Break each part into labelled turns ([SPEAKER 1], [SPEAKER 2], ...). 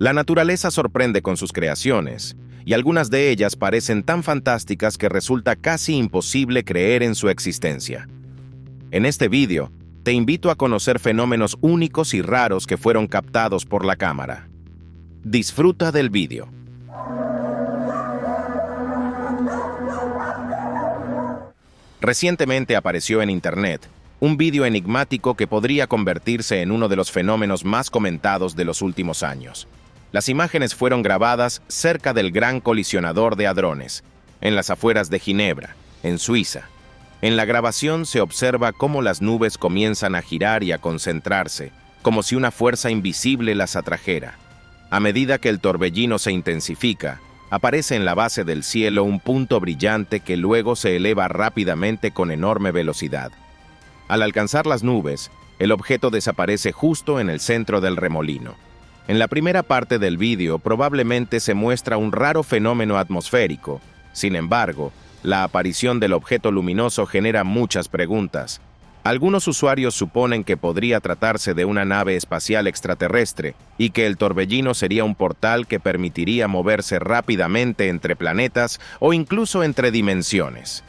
[SPEAKER 1] La naturaleza sorprende con sus creaciones, y algunas de ellas parecen tan fantásticas que resulta casi imposible creer en su existencia. En este vídeo, te invito a conocer fenómenos únicos y raros que fueron captados por la cámara. Disfruta del vídeo. Recientemente apareció en Internet un vídeo enigmático que podría convertirse en uno de los fenómenos más comentados de los últimos años. Las imágenes fueron grabadas cerca del Gran Colisionador de Hadrones, en las afueras de Ginebra, en Suiza. En la grabación se observa cómo las nubes comienzan a girar y a concentrarse, como si una fuerza invisible las atrajera. A medida que el torbellino se intensifica, aparece en la base del cielo un punto brillante que luego se eleva rápidamente con enorme velocidad. Al alcanzar las nubes, el objeto desaparece justo en el centro del remolino. En la primera parte del vídeo probablemente se muestra un raro fenómeno atmosférico. Sin embargo, la aparición del objeto luminoso genera muchas preguntas. Algunos usuarios suponen que podría tratarse de una nave espacial extraterrestre y que el torbellino sería un portal que permitiría moverse rápidamente entre planetas o incluso entre dimensiones.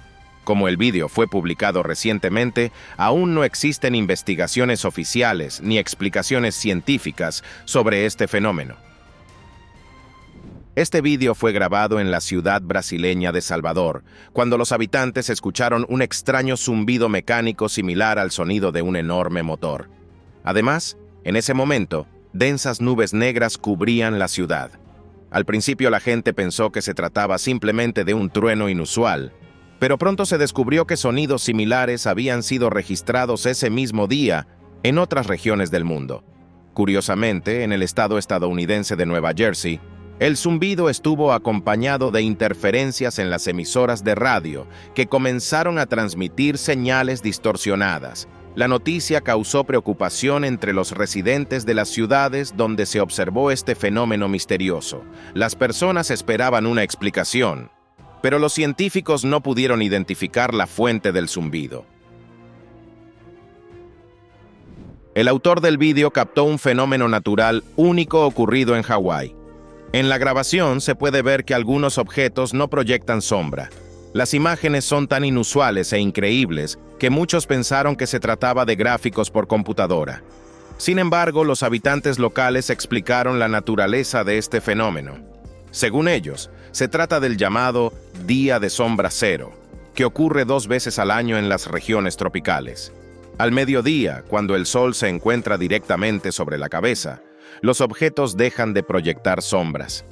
[SPEAKER 1] Como el vídeo fue publicado recientemente, aún no existen investigaciones oficiales ni explicaciones científicas sobre este fenómeno. Este vídeo fue grabado en la ciudad brasileña de Salvador, cuando los habitantes escucharon un extraño zumbido mecánico similar al sonido de un enorme motor. Además, en ese momento, densas nubes negras cubrían la ciudad. Al principio la gente pensó que se trataba simplemente de un trueno inusual, pero pronto se descubrió que sonidos similares habían sido registrados ese mismo día en otras regiones del mundo. Curiosamente, en el estado estadounidense de Nueva Jersey, el zumbido estuvo acompañado de interferencias en las emisoras de radio, que comenzaron a transmitir señales distorsionadas. La noticia causó preocupación entre los residentes de las ciudades donde se observó este fenómeno misterioso. Las personas esperaban una explicación, pero los científicos no pudieron identificar la fuente del zumbido. El autor del vídeo captó un fenómeno natural único ocurrido en Hawái. En la grabación se puede ver que algunos objetos no proyectan sombra. Las imágenes son tan inusuales e increíbles que muchos pensaron que se trataba de gráficos por computadora. Sin embargo, los habitantes locales explicaron la naturaleza de este fenómeno. Según ellos, se trata del llamado Día de Sombra Cero, que ocurre 2 veces al año en las regiones tropicales. Al mediodía, cuando el sol se encuentra directamente sobre la cabeza, los objetos dejan de proyectar sombras.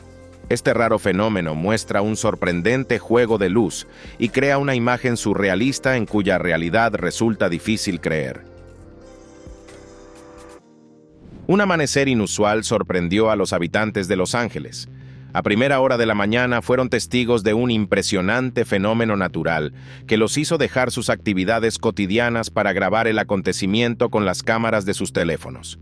[SPEAKER 1] Este raro fenómeno muestra un sorprendente juego de luz y crea una imagen surrealista en cuya realidad resulta difícil creer. Un amanecer inusual sorprendió a los habitantes de Los Ángeles. A primera hora de la mañana fueron testigos de un impresionante fenómeno natural que los hizo dejar sus actividades cotidianas para grabar el acontecimiento con las cámaras de sus teléfonos.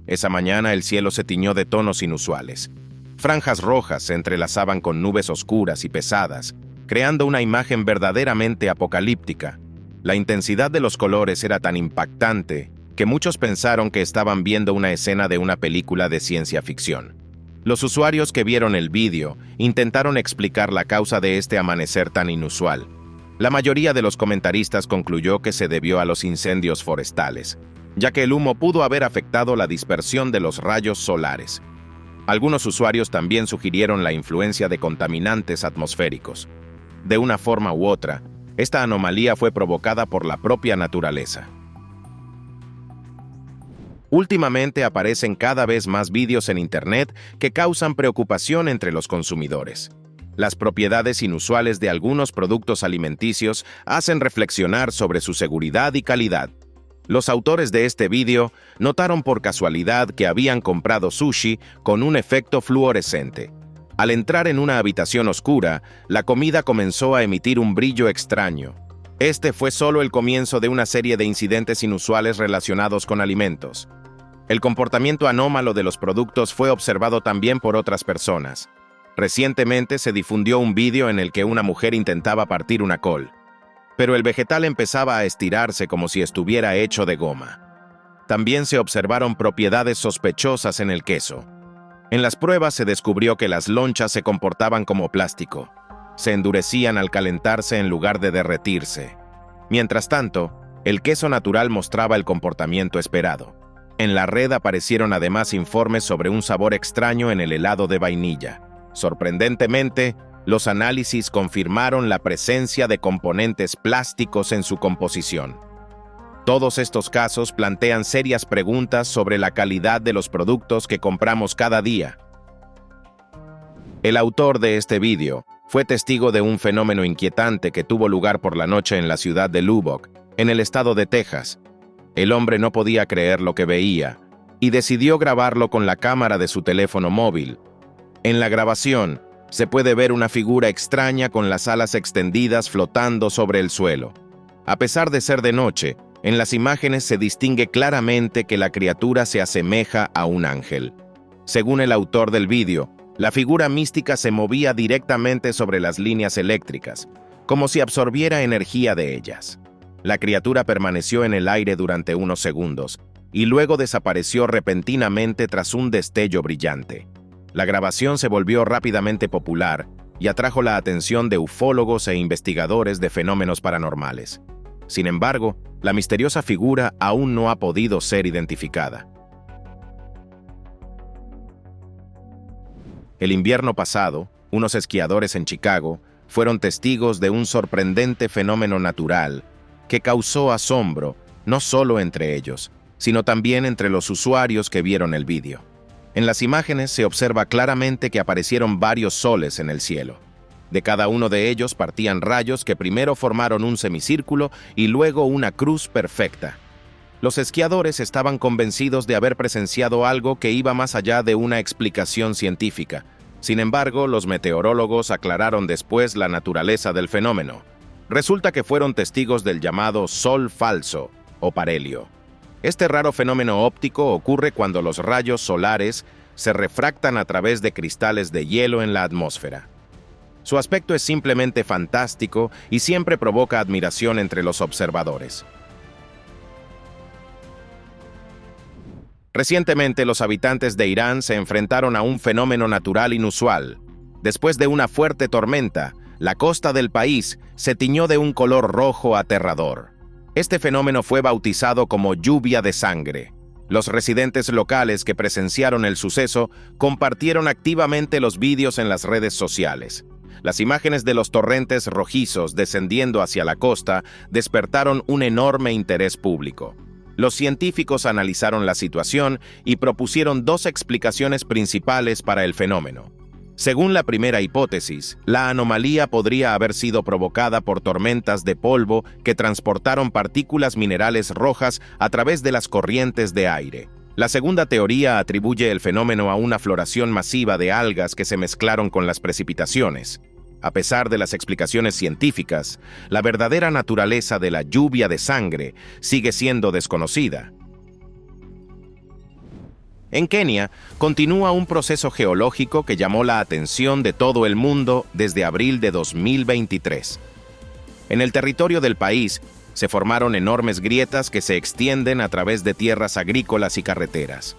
[SPEAKER 1] Esa mañana el cielo se tiñó de tonos inusuales. Franjas rojas se entrelazaban con nubes oscuras y pesadas, creando una imagen verdaderamente apocalíptica. La intensidad de los colores era tan impactante que muchos pensaron que estaban viendo una escena de una película de ciencia ficción. Los usuarios que vieron el vídeo intentaron explicar la causa de este amanecer tan inusual. La mayoría de los comentaristas concluyó que se debió a los incendios forestales, ya que el humo pudo haber afectado la dispersión de los rayos solares. Algunos usuarios también sugirieron la influencia de contaminantes atmosféricos. De una forma u otra, esta anomalía fue provocada por la propia naturaleza. Últimamente aparecen cada vez más vídeos en Internet que causan preocupación entre los consumidores. Las propiedades inusuales de algunos productos alimenticios hacen reflexionar sobre su seguridad y calidad. Los autores de este vídeo notaron por casualidad que habían comprado sushi con un efecto fluorescente. Al entrar en una habitación oscura, la comida comenzó a emitir un brillo extraño. Este fue solo el comienzo de una serie de incidentes inusuales relacionados con alimentos. El comportamiento anómalo de los productos fue observado también por otras personas. Recientemente se difundió un vídeo en el que una mujer intentaba partir una col, pero el vegetal empezaba a estirarse como si estuviera hecho de goma. También se observaron propiedades sospechosas en el queso. En las pruebas se descubrió que las lonchas se comportaban como plástico. Se endurecían al calentarse en lugar de derretirse. Mientras tanto, el queso natural mostraba el comportamiento esperado. En la red aparecieron además informes sobre un sabor extraño en el helado de vainilla. Sorprendentemente, los análisis confirmaron la presencia de componentes plásticos en su composición. Todos estos casos plantean serias preguntas sobre la calidad de los productos que compramos cada día. El autor de este vídeo fue testigo de un fenómeno inquietante que tuvo lugar por la noche en la ciudad de Lubbock, en el estado de Texas. El hombre no podía creer lo que veía y decidió grabarlo con la cámara de su teléfono móvil. En la grabación, se puede ver una figura extraña con las alas extendidas flotando sobre el suelo. A pesar de ser de noche, en las imágenes se distingue claramente que la criatura se asemeja a un ángel. Según el autor del vídeo, la figura mística se movía directamente sobre las líneas eléctricas, como si absorbiera energía de ellas. La criatura permaneció en el aire durante unos segundos y luego desapareció repentinamente tras un destello brillante. La grabación se volvió rápidamente popular y atrajo la atención de ufólogos e investigadores de fenómenos paranormales. Sin embargo, la misteriosa figura aún no ha podido ser identificada. El invierno pasado, unos esquiadores en Chicago fueron testigos de un sorprendente fenómeno natural que causó asombro no solo entre ellos, sino también entre los usuarios que vieron el vídeo. En las imágenes se observa claramente que aparecieron varios soles en el cielo. De cada uno de ellos partían rayos que primero formaron un semicírculo y luego una cruz perfecta. Los esquiadores estaban convencidos de haber presenciado algo que iba más allá de una explicación científica. Sin embargo, los meteorólogos aclararon después la naturaleza del fenómeno. Resulta que fueron testigos del llamado sol falso, o parhelio. Este raro fenómeno óptico ocurre cuando los rayos solares se refractan a través de cristales de hielo en la atmósfera. Su aspecto es simplemente fantástico y siempre provoca admiración entre los observadores. Recientemente, los habitantes de Irán se enfrentaron a un fenómeno natural inusual. Después de una fuerte tormenta, la costa del país se tiñó de un color rojo aterrador. Este fenómeno fue bautizado como lluvia de sangre. Los residentes locales que presenciaron el suceso compartieron activamente los vídeos en las redes sociales. Las imágenes de los torrentes rojizos descendiendo hacia la costa despertaron un enorme interés público. Los científicos analizaron la situación y propusieron dos explicaciones principales para el fenómeno. Según la primera hipótesis, la anomalía podría haber sido provocada por tormentas de polvo que transportaron partículas minerales rojas a través de las corrientes de aire. La segunda teoría atribuye el fenómeno a una floración masiva de algas que se mezclaron con las precipitaciones. A pesar de las explicaciones científicas, la verdadera naturaleza de la lluvia de sangre sigue siendo desconocida. En Kenia, continúa un proceso geológico que llamó la atención de todo el mundo desde abril de 2023. En el territorio del país, se formaron enormes grietas que se extienden a través de tierras agrícolas y carreteras.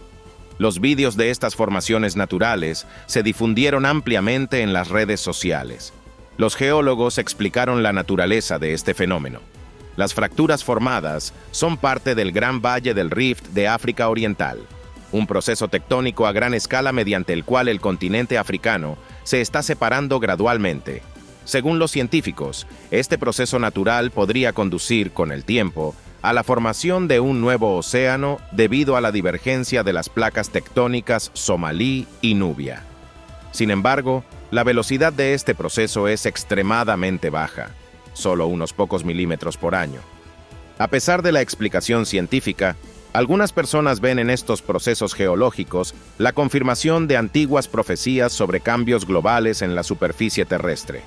[SPEAKER 1] Los vídeos de estas formaciones naturales se difundieron ampliamente en las redes sociales. Los geólogos explicaron la naturaleza de este fenómeno. Las fracturas formadas son parte del Gran Valle del Rift de África Oriental, un proceso tectónico a gran escala mediante el cual el continente africano se está separando gradualmente. Según los científicos, este proceso natural podría conducir, con el tiempo, a la formación de un nuevo océano debido a la divergencia de las placas tectónicas Somalí y Nubia. Sin embargo, la velocidad de este proceso es extremadamente baja, solo unos pocos milímetros por año. A pesar de la explicación científica, algunas personas ven en estos procesos geológicos la confirmación de antiguas profecías sobre cambios globales en la superficie terrestre.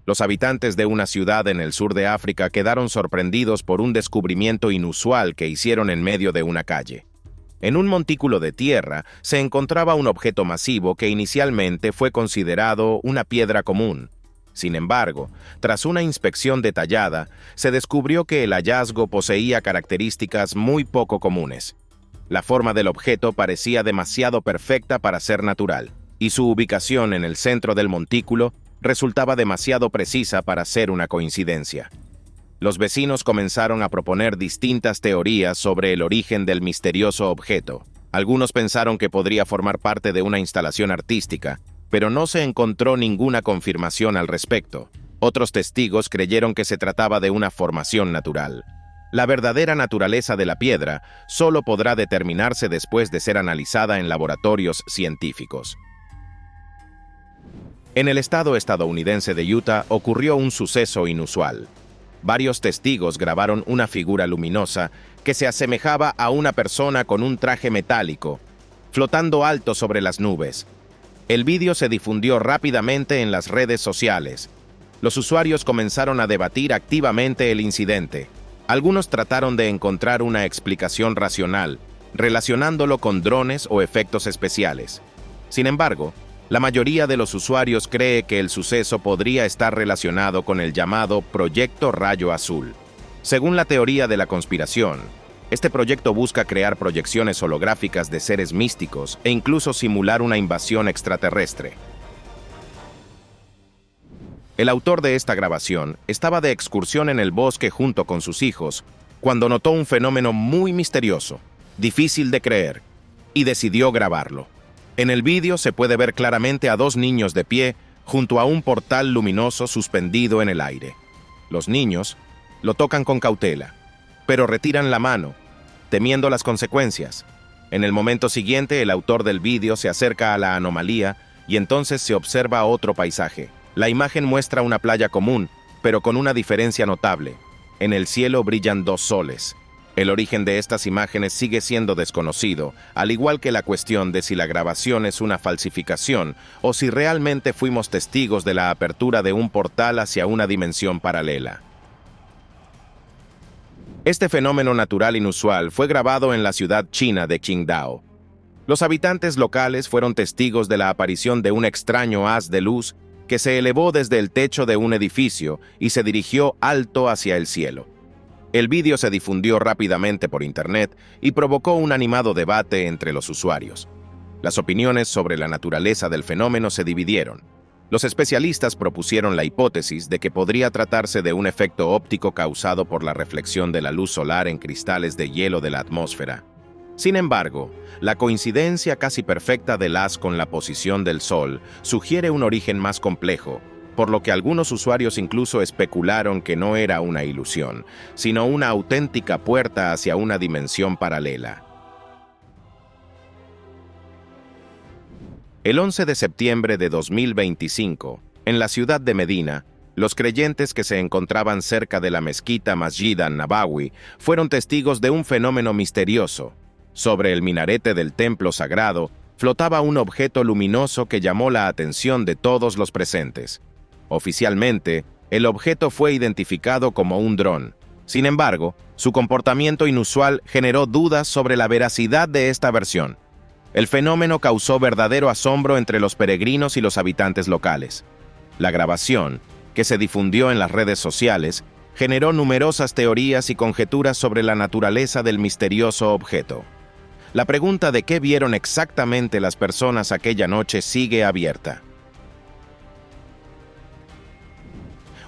[SPEAKER 1] Los habitantes de una ciudad en el sur de África quedaron sorprendidos por un descubrimiento inusual que hicieron en medio de una calle. En un montículo de tierra se encontraba un objeto masivo que inicialmente fue considerado una piedra común. Sin embargo, tras una inspección detallada, se descubrió que el hallazgo poseía características muy poco comunes. La forma del objeto parecía demasiado perfecta para ser natural, y su ubicación en el centro del montículo resultaba demasiado precisa para ser una coincidencia. Los vecinos comenzaron a proponer distintas teorías sobre el origen del misterioso objeto. Algunos pensaron que podría formar parte de una instalación artística, pero no se encontró ninguna confirmación al respecto. Otros testigos creyeron que se trataba de una formación natural. La verdadera naturaleza de la piedra solo podrá determinarse después de ser analizada en laboratorios científicos. En el estado estadounidense de Utah ocurrió un suceso inusual. Varios testigos grabaron una figura luminosa que se asemejaba a una persona con un traje metálico, flotando alto sobre las nubes. El vídeo se difundió rápidamente en las redes sociales. Los usuarios comenzaron a debatir activamente el incidente. Algunos trataron de encontrar una explicación racional, relacionándolo con drones o efectos especiales. Sin embargo, la mayoría de los usuarios cree que el suceso podría estar relacionado con el llamado Proyecto Rayo Azul. Según la teoría de la conspiración, este proyecto busca crear proyecciones holográficas de seres místicos e incluso simular una invasión extraterrestre. El autor de esta grabación estaba de excursión en el bosque junto con sus hijos cuando notó un fenómeno muy misterioso, difícil de creer, y decidió grabarlo. En el vídeo se puede ver claramente a dos niños de pie junto a un portal luminoso suspendido en el aire. Los niños lo tocan con cautela, pero retiran la mano, temiendo las consecuencias. En el momento siguiente, el autor del vídeo se acerca a la anomalía y entonces se observa otro paisaje. La imagen muestra una playa común, pero con una diferencia notable. En el cielo brillan dos soles. El origen de estas imágenes sigue siendo desconocido, al igual que la cuestión de si la grabación es una falsificación o si realmente fuimos testigos de la apertura de un portal hacia una dimensión paralela. Este fenómeno natural inusual fue grabado en la ciudad china de Qingdao. Los habitantes locales fueron testigos de la aparición de un extraño haz de luz que se elevó desde el techo de un edificio y se dirigió alto hacia el cielo. El vídeo se difundió rápidamente por internet y provocó un animado debate entre los usuarios. Las opiniones sobre la naturaleza del fenómeno se dividieron. Los especialistas propusieron la hipótesis de que podría tratarse de un efecto óptico causado por la reflexión de la luz solar en cristales de hielo de la atmósfera. Sin embargo, la coincidencia casi perfecta del haz con la posición del Sol sugiere un origen más complejo, por lo que algunos usuarios incluso especularon que no era una ilusión, sino una auténtica puerta hacia una dimensión paralela. El 11 de septiembre de 2025, en la ciudad de Medina, los creyentes que se encontraban cerca de la mezquita Masjid an-Nabawi fueron testigos de un fenómeno misterioso. Sobre el minarete del templo sagrado flotaba un objeto luminoso que llamó la atención de todos los presentes. Oficialmente, el objeto fue identificado como un dron. Sin embargo, su comportamiento inusual generó dudas sobre la veracidad de esta versión. El fenómeno causó verdadero asombro entre los peregrinos y los habitantes locales. La grabación, que se difundió en las redes sociales, generó numerosas teorías y conjeturas sobre la naturaleza del misterioso objeto. La pregunta de qué vieron exactamente las personas aquella noche sigue abierta.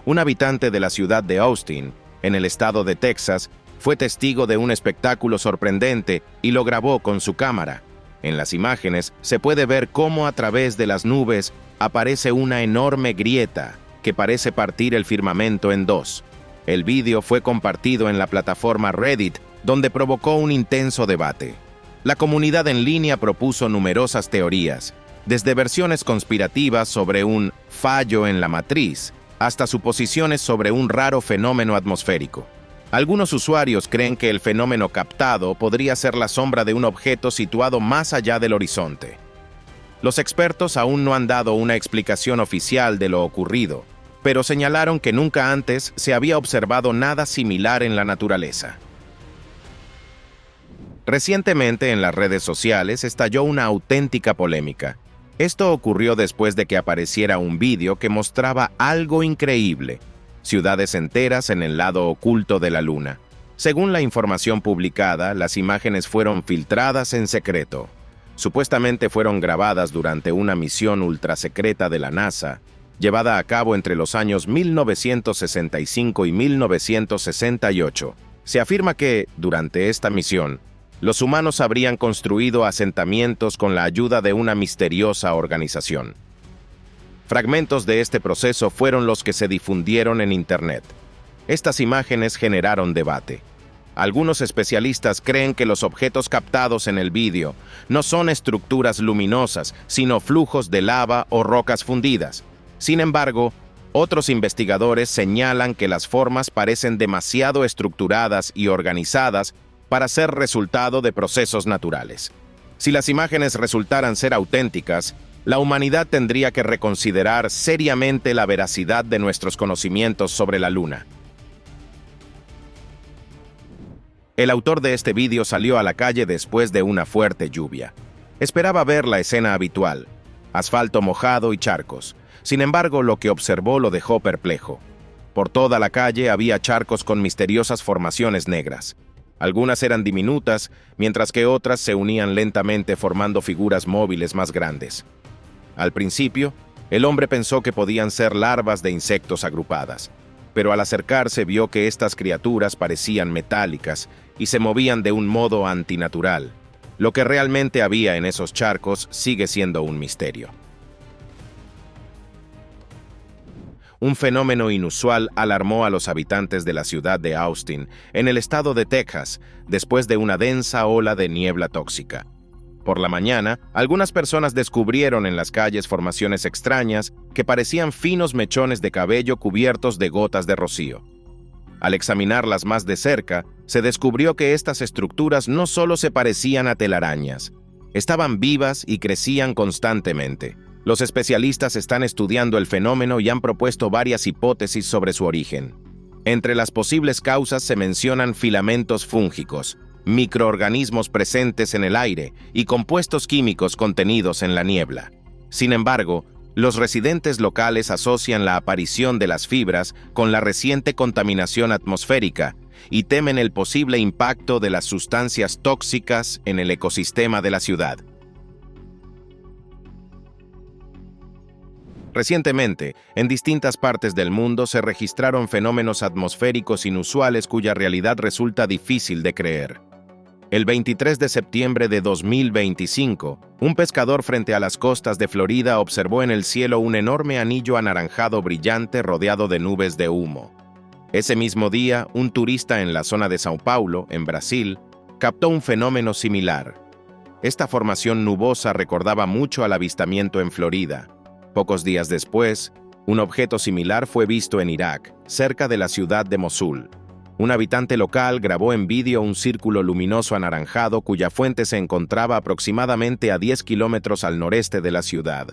[SPEAKER 1] Un habitante de la ciudad de Austin, en el estado de Texas, fue testigo de un espectáculo sorprendente y lo grabó con su cámara. En las imágenes se puede ver cómo a través de las nubes aparece una enorme grieta que parece partir el firmamento en dos. El vídeo fue compartido en la plataforma Reddit, donde provocó un intenso debate. La comunidad en línea propuso numerosas teorías, desde versiones conspirativas sobre un fallo en la matriz, hasta suposiciones sobre un raro fenómeno atmosférico. Algunos usuarios creen que el fenómeno captado podría ser la sombra de un objeto situado más allá del horizonte. Los expertos aún no han dado una explicación oficial de lo ocurrido, pero señalaron que nunca antes se había observado nada similar en la naturaleza. Recientemente en las redes sociales estalló una auténtica polémica. Esto ocurrió después de que apareciera un vídeo que mostraba algo increíble: ciudades enteras en el lado oculto de la Luna. Según la información publicada, las imágenes fueron filtradas en secreto. Supuestamente fueron grabadas durante una misión ultrasecreta de la NASA, llevada a cabo entre los años 1965 y 1968. Se afirma que, durante esta misión, los humanos habrían construido asentamientos con la ayuda de una misteriosa organización. Fragmentos de este proceso fueron los que se difundieron en Internet. Estas imágenes generaron debate. Algunos especialistas creen que los objetos captados en el vídeo no son estructuras luminosas, sino flujos de lava o rocas fundidas. Sin embargo, otros investigadores señalan que las formas parecen demasiado estructuradas y organizadas para ser resultado de procesos naturales. Si las imágenes resultaran ser auténticas, la humanidad tendría que reconsiderar seriamente la veracidad de nuestros conocimientos sobre la Luna. El autor de este vídeo salió a la calle después de una fuerte lluvia. Esperaba ver la escena habitual: asfalto mojado y charcos. Sin embargo, lo que observó lo dejó perplejo. Por toda la calle había charcos con misteriosas formaciones negras. Algunas eran diminutas, mientras que otras se unían lentamente formando figuras móviles más grandes. Al principio, el hombre pensó que podían ser larvas de insectos agrupadas, pero al acercarse vio que estas criaturas parecían metálicas y se movían de un modo antinatural. Lo que realmente había en esos charcos sigue siendo un misterio. Un fenómeno inusual alarmó a los habitantes de la ciudad de Austin, en el estado de Texas, después de una densa ola de niebla tóxica. Por la mañana, algunas personas descubrieron en las calles formaciones extrañas que parecían finos mechones de cabello cubiertos de gotas de rocío. Al examinarlas más de cerca, se descubrió que estas estructuras no solo se parecían a telarañas, estaban vivas y crecían constantemente. Los especialistas están estudiando el fenómeno y han propuesto varias hipótesis sobre su origen. Entre las posibles causas se mencionan filamentos fúngicos, microorganismos presentes en el aire y compuestos químicos contenidos en la niebla. Sin embargo, los residentes locales asocian la aparición de las fibras con la reciente contaminación atmosférica y temen el posible impacto de las sustancias tóxicas en el ecosistema de la ciudad. Recientemente, en distintas partes del mundo se registraron fenómenos atmosféricos inusuales cuya realidad resulta difícil de creer. El 23 de septiembre de 2025, un pescador frente a las costas de Florida observó en el cielo un enorme anillo anaranjado brillante rodeado de nubes de humo. Ese mismo día, un turista en la zona de São Paulo, en Brasil, captó un fenómeno similar. Esta formación nubosa recordaba mucho al avistamiento en Florida. Pocos días después, un objeto similar fue visto en Irak, cerca de la ciudad de Mosul. Un habitante local grabó en vídeo un círculo luminoso anaranjado cuya fuente se encontraba aproximadamente a 10 kilómetros al noreste de la ciudad.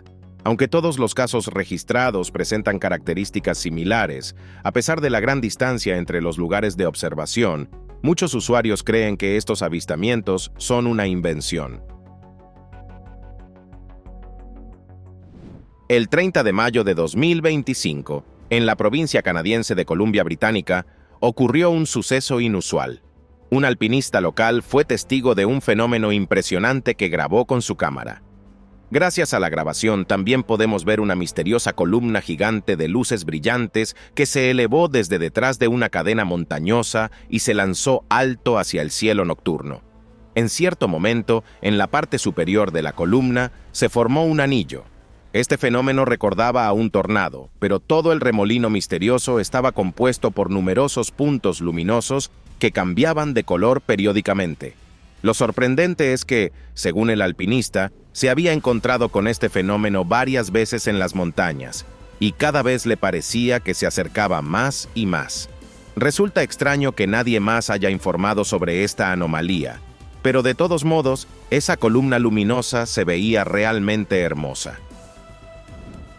[SPEAKER 1] Aunque todos los casos registrados presentan características similares, a pesar de la gran distancia entre los lugares de observación, muchos usuarios creen que estos avistamientos son una invención. El 30 de mayo de 2025, en la provincia canadiense de Columbia Británica, ocurrió un suceso inusual. Un alpinista local fue testigo de un fenómeno impresionante que grabó con su cámara. Gracias a la grabación también podemos ver una misteriosa columna gigante de luces brillantes que se elevó desde detrás de una cadena montañosa y se lanzó alto hacia el cielo nocturno. En cierto momento, en la parte superior de la columna, se formó un anillo. Este fenómeno recordaba a un tornado, pero todo el remolino misterioso estaba compuesto por numerosos puntos luminosos que cambiaban de color periódicamente. Lo sorprendente es que, según el alpinista, se había encontrado con este fenómeno varias veces en las montañas, y cada vez le parecía que se acercaba más y más. Resulta extraño que nadie más haya informado sobre esta anomalía, pero de todos modos, esa columna luminosa se veía realmente hermosa.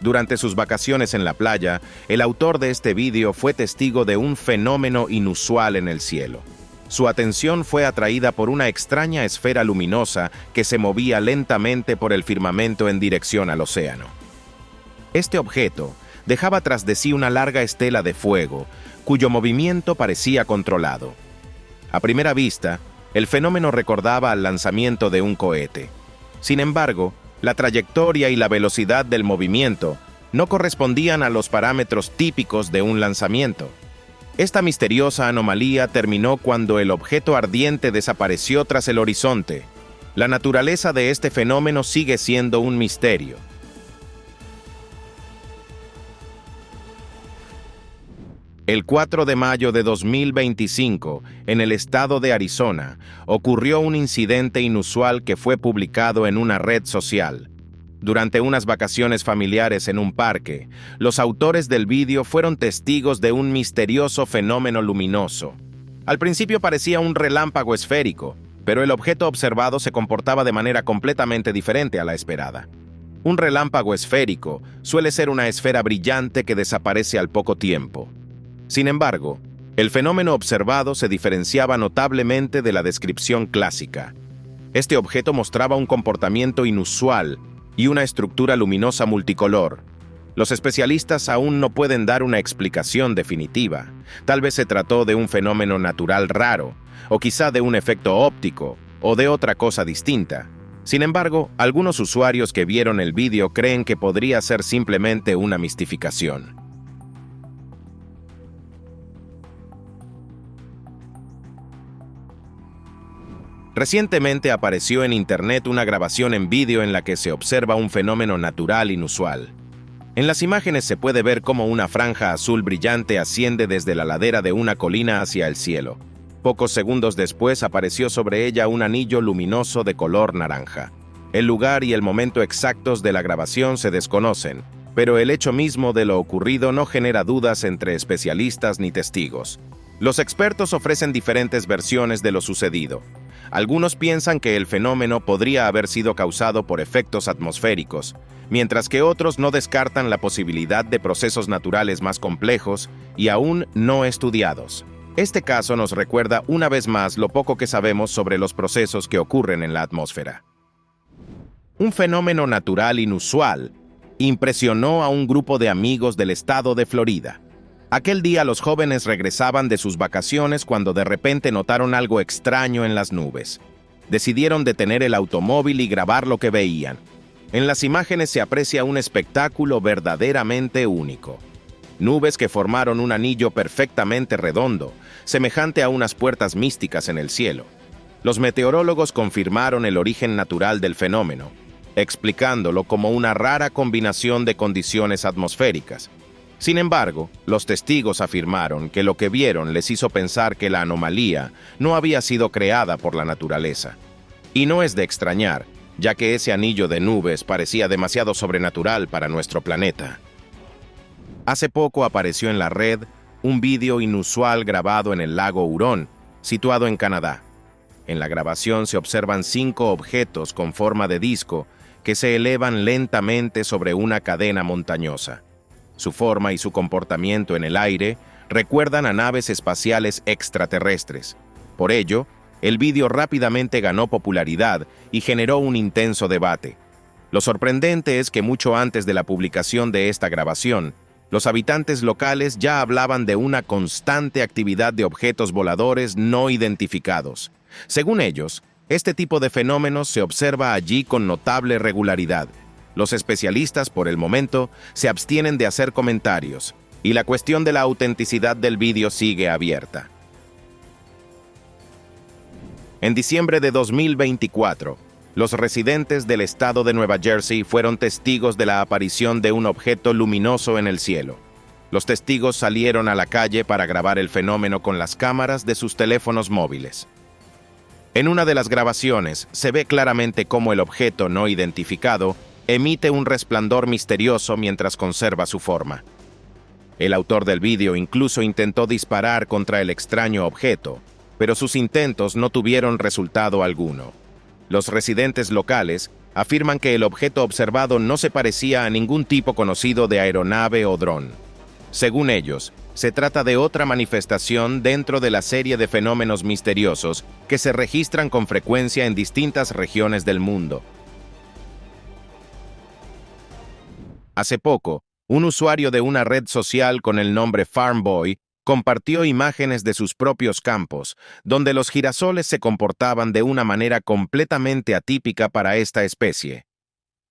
[SPEAKER 1] Durante sus vacaciones en la playa, el autor de este vídeo fue testigo de un fenómeno inusual en el cielo. Su atención fue atraída por una extraña esfera luminosa que se movía lentamente por el firmamento en dirección al océano. Este objeto dejaba tras de sí una larga estela de fuego, cuyo movimiento parecía controlado. A primera vista, el fenómeno recordaba al lanzamiento de un cohete. Sin embargo, la trayectoria y la velocidad del movimiento no correspondían a los parámetros típicos de un lanzamiento. Esta misteriosa anomalía terminó cuando el objeto ardiente desapareció tras el horizonte. La naturaleza de este fenómeno sigue siendo un misterio. El 4 de mayo de 2025, en el estado de Arizona, ocurrió un incidente inusual que fue publicado en una red social. Durante unas vacaciones familiares en un parque, los autores del vídeo fueron testigos de un misterioso fenómeno luminoso. Al principio parecía un relámpago esférico, pero el objeto observado se comportaba de manera completamente diferente a la esperada. Un relámpago esférico suele ser una esfera brillante que desaparece al poco tiempo. Sin embargo, el fenómeno observado se diferenciaba notablemente de la descripción clásica. Este objeto mostraba un comportamiento inusual y una estructura luminosa multicolor. Los especialistas aún no pueden dar una explicación definitiva. Tal vez se trató de un fenómeno natural raro, o quizá de un efecto óptico, o de otra cosa distinta. Sin embargo, algunos usuarios que vieron el vídeo creen que podría ser simplemente una mistificación. Recientemente apareció en Internet una grabación en vídeo en la que se observa un fenómeno natural inusual. En las imágenes se puede ver cómo una franja azul brillante asciende desde la ladera de una colina hacia el cielo. Pocos segundos después apareció sobre ella un anillo luminoso de color naranja. El lugar y el momento exactos de la grabación se desconocen, pero el hecho mismo de lo ocurrido no genera dudas entre especialistas ni testigos. Los expertos ofrecen diferentes versiones de lo sucedido. Algunos piensan que el fenómeno podría haber sido causado por efectos atmosféricos, mientras que otros no descartan la posibilidad de procesos naturales más complejos y aún no estudiados. Este caso nos recuerda una vez más lo poco que sabemos sobre los procesos que ocurren en la atmósfera. Un fenómeno natural inusual impresionó a un grupo de amigos del estado de Florida. Aquel día los jóvenes regresaban de sus vacaciones cuando de repente notaron algo extraño en las nubes. Decidieron detener el automóvil y grabar lo que veían. En las imágenes se aprecia un espectáculo verdaderamente único. Nubes que formaron un anillo perfectamente redondo, semejante a unas puertas místicas en el cielo. Los meteorólogos confirmaron el origen natural del fenómeno, explicándolo como una rara combinación de condiciones atmosféricas. Sin embargo, los testigos afirmaron que lo que vieron les hizo pensar que la anomalía no había sido creada por la naturaleza. Y no es de extrañar, ya que ese anillo de nubes parecía demasiado sobrenatural para nuestro planeta. Hace poco apareció en la red un vídeo inusual grabado en el lago Hurón, situado en Canadá. En la grabación se observan 5 objetos con forma de disco que se elevan lentamente sobre una cadena montañosa. Su forma y su comportamiento en el aire recuerdan a naves espaciales extraterrestres. Por ello, el vídeo rápidamente ganó popularidad y generó un intenso debate. Lo sorprendente es que mucho antes de la publicación de esta grabación, los habitantes locales ya hablaban de una constante actividad de objetos voladores no identificados. Según ellos, este tipo de fenómenos se observa allí con notable regularidad. Los especialistas, por el momento, se abstienen de hacer comentarios, y la cuestión de la autenticidad del vídeo sigue abierta. En diciembre de 2024, los residentes del estado de Nueva Jersey fueron testigos de la aparición de un objeto luminoso en el cielo. Los testigos salieron a la calle para grabar el fenómeno con las cámaras de sus teléfonos móviles. En una de las grabaciones se ve claramente cómo el objeto no identificado emite un resplandor misterioso mientras conserva su forma. El autor del vídeo incluso intentó disparar contra el extraño objeto, pero sus intentos no tuvieron resultado alguno. Los residentes locales afirman que el objeto observado no se parecía a ningún tipo conocido de aeronave o dron. Según ellos, se trata de otra manifestación dentro de la serie de fenómenos misteriosos que se registran con frecuencia en distintas regiones del mundo. Hace poco, un usuario de una red social con el nombre Farmboy compartió imágenes de sus propios campos, donde los girasoles se comportaban de una manera completamente atípica para esta especie.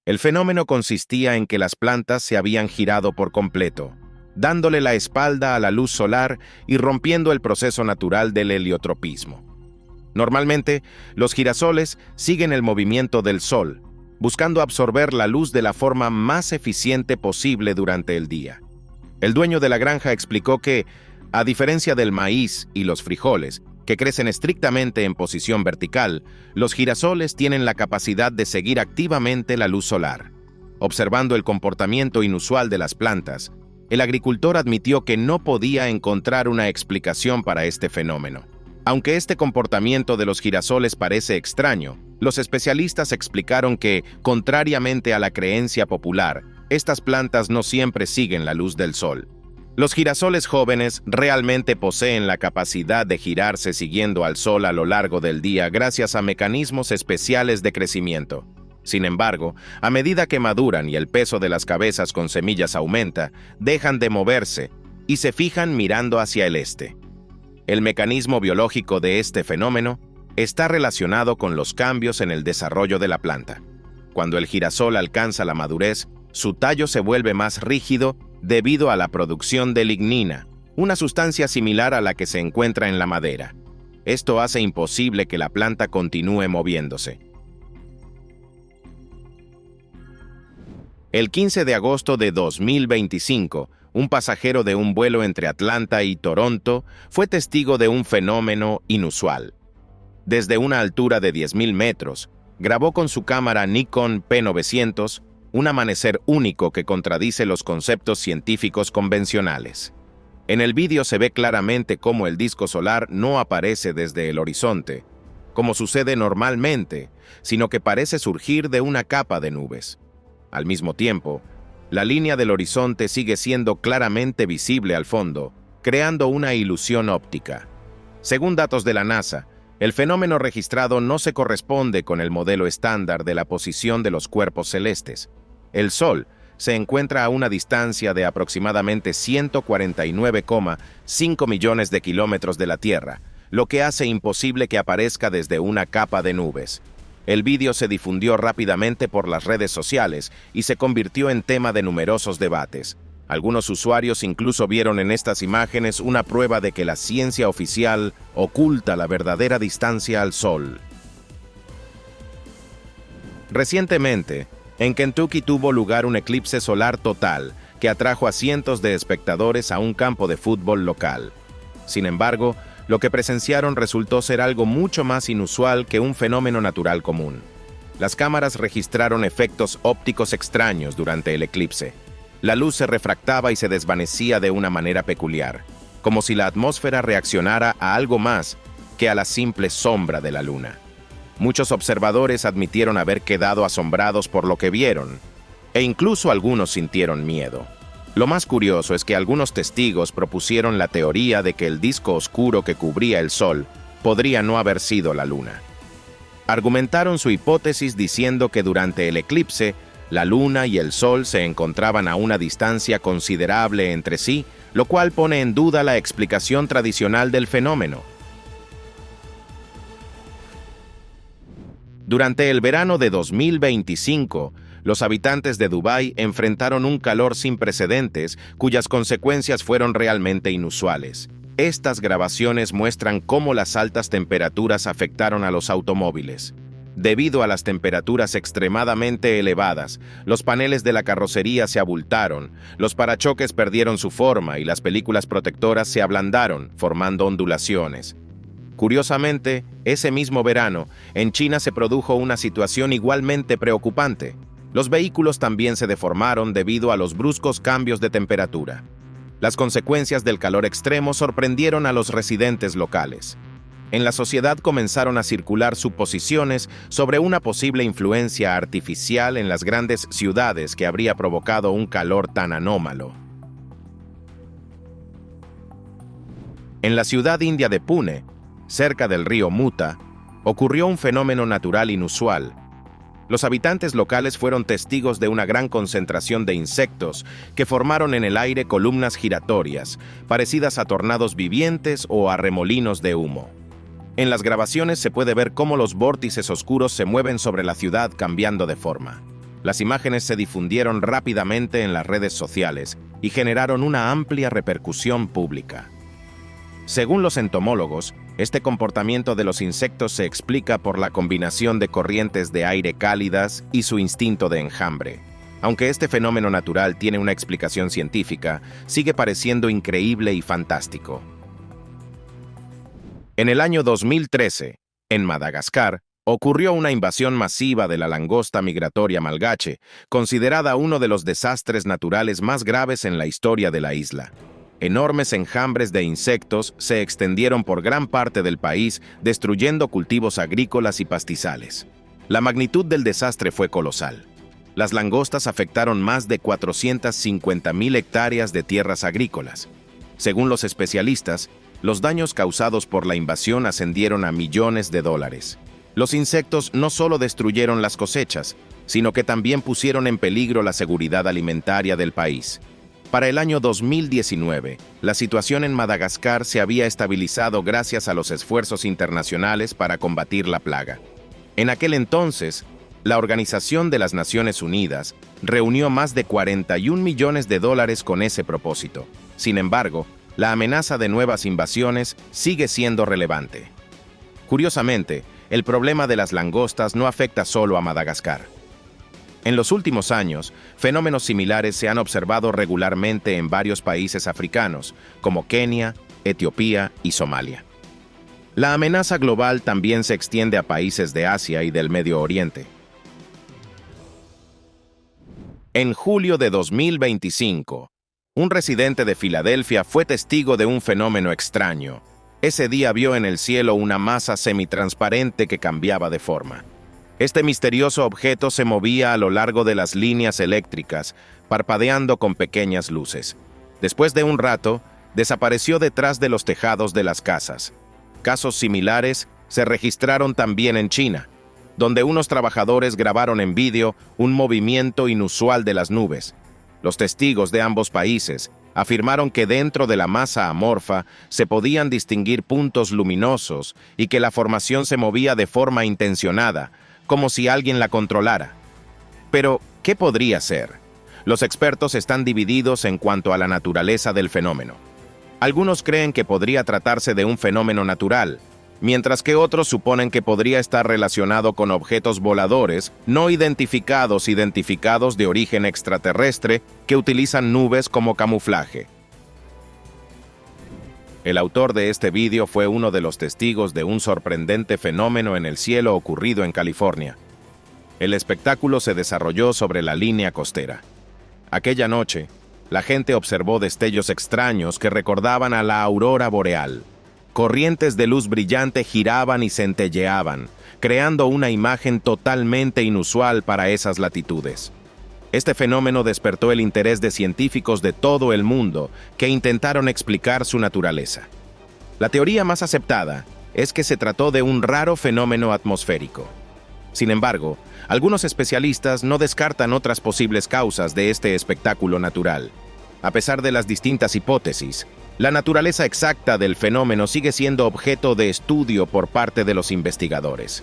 [SPEAKER 1] El fenómeno consistía en que las plantas se habían girado por completo, dándole la espalda a la luz solar y rompiendo el proceso natural del heliotropismo. Normalmente, los girasoles siguen el movimiento del Sol, buscando absorber la luz de la forma más eficiente posible durante el día. El dueño de la granja explicó que, a diferencia del maíz y los frijoles, que crecen estrictamente en posición vertical, los girasoles tienen la capacidad de seguir activamente la luz solar. Observando el comportamiento inusual de las plantas, el agricultor admitió que no podía encontrar una explicación para este fenómeno. Aunque este comportamiento de los girasoles parece extraño, los especialistas explicaron que, contrariamente a la creencia popular, estas plantas no siempre siguen la luz del sol. Los girasoles jóvenes realmente poseen la capacidad de girarse siguiendo al sol a lo largo del día gracias a mecanismos especiales de crecimiento. Sin embargo, a medida que maduran y el peso de las cabezas con semillas aumenta, dejan de moverse y se fijan mirando hacia el este. El mecanismo biológico de este fenómeno está relacionado con los cambios en el desarrollo de la planta. Cuando el girasol alcanza la madurez, su tallo se vuelve más rígido debido a la producción de lignina, una sustancia similar a la que se encuentra en la madera. Esto hace imposible que la planta continúe moviéndose. El 15 de agosto de 2025, un pasajero de un vuelo entre Atlanta y Toronto fue testigo de un fenómeno inusual. Desde una altura de 10.000 metros, grabó con su cámara Nikon P900 un amanecer único que contradice los conceptos científicos convencionales. En el vídeo se ve claramente cómo el disco solar no aparece desde el horizonte, como sucede normalmente, sino que parece surgir de una capa de nubes. Al mismo tiempo, la línea del horizonte sigue siendo claramente visible al fondo, creando una ilusión óptica. Según datos de la NASA, el fenómeno registrado no se corresponde con el modelo estándar de la posición de los cuerpos celestes. El Sol se encuentra a una distancia de aproximadamente 149,5 millones de kilómetros de la Tierra, lo que hace imposible que aparezca desde una capa de nubes. El vídeo se difundió rápidamente por las redes sociales y se convirtió en tema de numerosos debates. Algunos usuarios incluso vieron en estas imágenes una prueba de que la ciencia oficial oculta la verdadera distancia al Sol. Recientemente, en Kentucky tuvo lugar un eclipse solar total que atrajo a cientos de espectadores a un campo de fútbol local. Sin embargo, lo que presenciaron resultó ser algo mucho más inusual que un fenómeno natural común. Las cámaras registraron efectos ópticos extraños durante el eclipse. La luz se refractaba y se desvanecía de una manera peculiar, como si la atmósfera reaccionara a algo más que a la simple sombra de la luna. Muchos observadores admitieron haber quedado asombrados por lo que vieron, e incluso algunos sintieron miedo. Lo más curioso es que algunos testigos propusieron la teoría de que el disco oscuro que cubría el Sol podría no haber sido la Luna. Argumentaron su hipótesis diciendo que durante el eclipse, la Luna y el Sol se encontraban a una distancia considerable entre sí, lo cual pone en duda la explicación tradicional del fenómeno. Durante el verano de 2025, los habitantes de Dubái enfrentaron un calor sin precedentes cuyas consecuencias fueron realmente inusuales. Estas grabaciones muestran cómo las altas temperaturas afectaron a los automóviles. Debido a las temperaturas extremadamente elevadas, los paneles de la carrocería se abultaron, los parachoques perdieron su forma y las películas protectoras se ablandaron, formando ondulaciones. Curiosamente, ese mismo verano, en China se produjo una situación igualmente preocupante. Los vehículos también se deformaron debido a los bruscos cambios de temperatura. Las consecuencias del calor extremo sorprendieron a los residentes locales. En la sociedad comenzaron a circular suposiciones sobre una posible influencia artificial en las grandes ciudades que habría provocado un calor tan anómalo. En la ciudad india de Pune, cerca del río Muta, ocurrió un fenómeno natural inusual. Los habitantes locales fueron testigos de una gran concentración de insectos que formaron en el aire columnas giratorias, parecidas a tornados vivientes o a remolinos de humo. En las grabaciones se puede ver cómo los vórtices oscuros se mueven sobre la ciudad cambiando de forma. Las imágenes se difundieron rápidamente en las redes sociales y generaron una amplia repercusión pública. Según los entomólogos, este comportamiento de los insectos se explica por la combinación de corrientes de aire cálidas y su instinto de enjambre. Aunque este fenómeno natural tiene una explicación científica, sigue pareciendo increíble y fantástico. En el año 2013, en Madagascar, ocurrió una invasión masiva de la langosta migratoria malgache, considerada uno de los desastres naturales más graves en la historia de la isla. Enormes enjambres de insectos se extendieron por gran parte del país, destruyendo cultivos agrícolas y pastizales. La magnitud del desastre fue colosal. Las langostas afectaron más de 450.000 hectáreas de tierras agrícolas. Según los especialistas, los daños causados por la invasión ascendieron a millones de dólares. Los insectos no solo destruyeron las cosechas, sino que también pusieron en peligro la seguridad alimentaria del país. Para el año 2019, la situación en Madagascar se había estabilizado gracias a los esfuerzos internacionales para combatir la plaga. En aquel entonces, la Organización de las Naciones Unidas reunió más de 41 millones de dólares con ese propósito. Sin embargo, la amenaza de nuevas invasiones sigue siendo relevante. Curiosamente, el problema de las langostas no afecta solo a Madagascar. En los últimos años, fenómenos similares se han observado regularmente en varios países africanos, como Kenia, Etiopía y Somalia. La amenaza global también se extiende a países de Asia y del Medio Oriente. En julio de 2025, un residente de Filadelfia fue testigo de un fenómeno extraño. Ese día vio en el cielo una masa semitransparente que cambiaba de forma. Este misterioso objeto se movía a lo largo de las líneas eléctricas, parpadeando con pequeñas luces. Después de un rato, desapareció detrás de los tejados de las casas. Casos similares se registraron también en China, donde unos trabajadores grabaron en vídeo un movimiento inusual de las nubes. Los testigos de ambos países afirmaron que dentro de la masa amorfa se podían distinguir puntos luminosos y que la formación se movía de forma intencionada, como si alguien la controlara. Pero, ¿qué podría ser? Los expertos están divididos en cuanto a la naturaleza del fenómeno. Algunos creen que podría tratarse de un fenómeno natural, mientras que otros suponen que podría estar relacionado con objetos voladores no identificados de origen extraterrestre que utilizan nubes como camuflaje. El autor de este vídeo fue uno de los testigos de un sorprendente fenómeno en el cielo ocurrido en California. El espectáculo se desarrolló sobre la línea costera. Aquella noche, la gente observó destellos extraños que recordaban a la aurora boreal. Corrientes de luz brillante giraban y centelleaban, creando una imagen totalmente inusual para esas latitudes. Este fenómeno despertó el interés de científicos de todo el mundo que intentaron explicar su naturaleza. La teoría más aceptada es que se trató de un raro fenómeno atmosférico. Sin embargo, algunos especialistas no descartan otras posibles causas de este espectáculo natural. A pesar de las distintas hipótesis, la naturaleza exacta del fenómeno sigue siendo objeto de estudio por parte de los investigadores.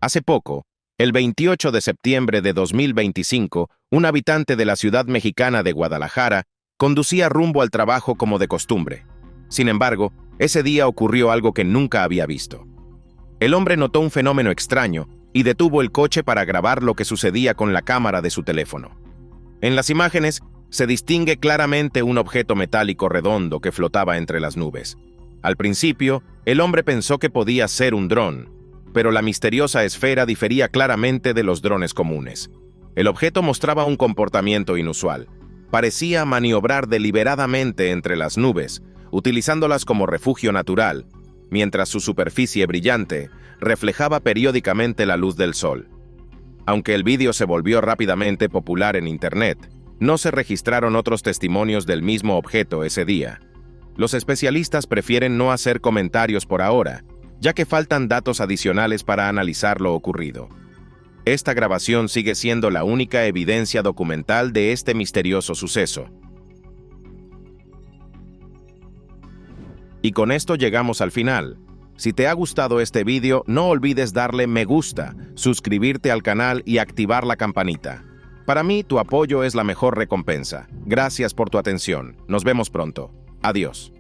[SPEAKER 1] Hace poco, el 28 de septiembre de 2025, un habitante de la ciudad mexicana de Guadalajara conducía rumbo al trabajo como de costumbre. Sin embargo, ese día ocurrió algo que nunca había visto. El hombre notó un fenómeno extraño y detuvo el coche para grabar lo que sucedía con la cámara de su teléfono. En las imágenes, se distingue claramente un objeto metálico redondo que flotaba entre las nubes. Al principio, el hombre pensó que podía ser un dron, pero la misteriosa esfera difería claramente de los drones comunes. El objeto mostraba un comportamiento inusual. Parecía maniobrar deliberadamente entre las nubes, utilizándolas como refugio natural, mientras su superficie brillante reflejaba periódicamente la luz del sol. Aunque el vídeo se volvió rápidamente popular en Internet, no se registraron otros testimonios del mismo objeto ese día. Los especialistas prefieren no hacer comentarios por ahora, ya que faltan datos adicionales para analizar lo ocurrido. Esta grabación sigue siendo la única evidencia documental de este misterioso suceso. Y con esto llegamos al final. Si te ha gustado este vídeo, no olvides darle me gusta, suscribirte al canal y activar la campanita. Para mí, tu apoyo es la mejor recompensa. Gracias por tu atención. Nos vemos pronto. Adiós.